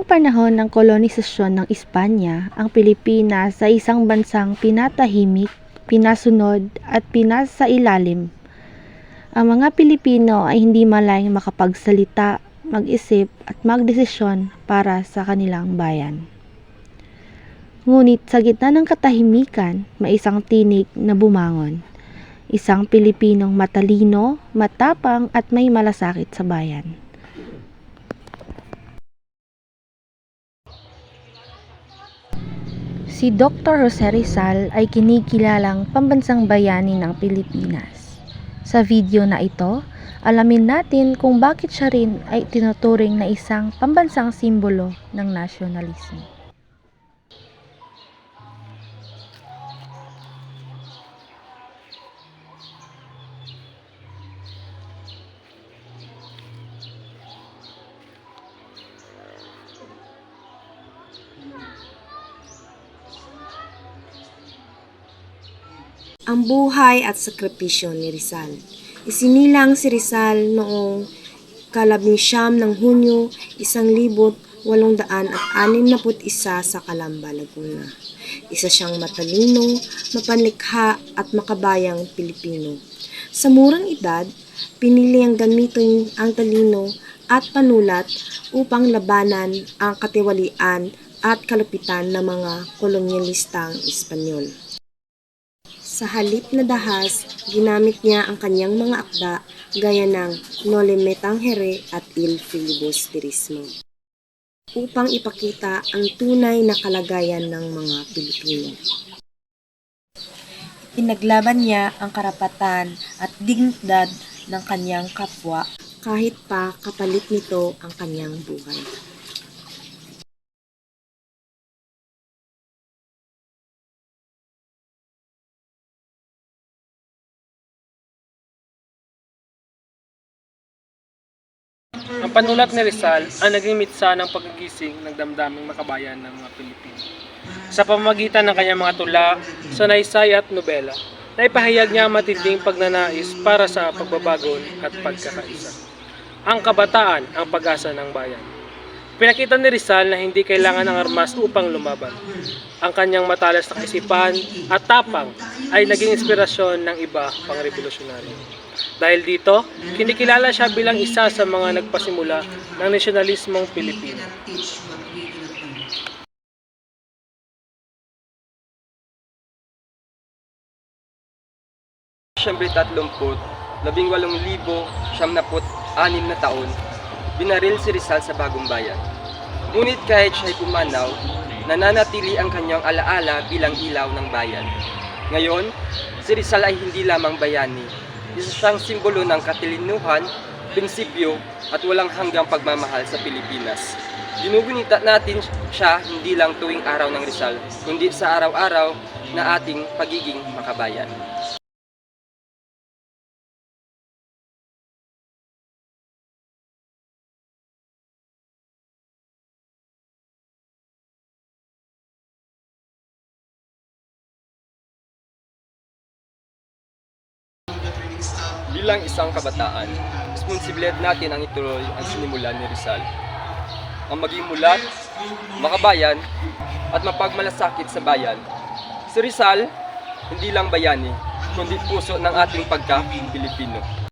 panahon ng kolonisasyon ng Espanya, ang Pilipinas ay isang bansang pinatahimik, pinasunod at pinasailalim. Ang mga Pilipino ay hindi malayang makapagsalita, mag-isip at magdesisyon para sa kanilang bayan. Ngunit sa gitna ng katahimikan, may isang tinig na bumangon. Isang Pilipinong matalino, matapang at may malasakit sa bayan. Si Dr. Jose Rizal ay kinikilalang pambansang bayani ng Pilipinas. Sa video na ito, alamin natin kung bakit siya rin ay tinuturing na isang pambansang simbolo ng nasyonalismo. Ang buhay at sakripisyo ni Rizal. Isinilang si Rizal noong 19 ng Hunyo 1861 sa Calamba, Laguna. Isa siyang matalino, mapanlikha at makabayang Pilipino. Sa murang edad, pinili ang gamitin ang talino at panulat upang labanan ang katiwalian at kalupitan ng mga kolonyalistang Espanyol. Sa halip na dahas, ginamit niya ang kanyang mga akda gaya ng Noli Me Tangere at Il Filibusterismo upang ipakita ang tunay na kalagayan ng mga Pilipino. Pinaglaban niya ang karapatan at dignidad ng kanyang kapwa kahit pa kapalit nito ang kanyang buhay. Ang panulat ni Rizal ang naging mitsa ng paggigising ng damdaming makabayan ng mga Pilipino. Sa pamamagitan ng kanyang mga tula, sanaysay at nobela, naipahayag niya ang matinding pagnanais para sa pagbabago at pagkakaisa. Ang kabataan ang pag-asa ng bayan. Pinakita ni Rizal na hindi kailangan ng armas upang lumaban. Ang kanyang matalas na kaisipan at tapang ay naging inspirasyon ng iba pang revolusyonaryo. Dahil dito, kinikilala siya bilang isa sa mga nagpasimula ng nasyonalismong Pilipino. Siyempre 18,976 na taon, binaril si Rizal sa Bagong Bayan. Ngunit kahit siya'y pumanaw, nananatili ang kanyang alaala bilang ilaw ng bayan. Ngayon, si Rizal ay hindi lamang bayani, isa siyang simbolo ng katilinuhan, prinsipyo at walang hanggang pagmamahal sa Pilipinas. Ginugunita natin siya hindi lang tuwing araw ng Rizal, kundi sa araw-araw na ating pagiging makabayan. Bilang isang kabataan, responsibilidad natin ang ituloy ang sinimulan ni Rizal. Ang maging mulat, makabayan, at mapagmalasakit sa bayan. Si Rizal, hindi lang bayani, kundi puso ng ating pagka-Pilipino.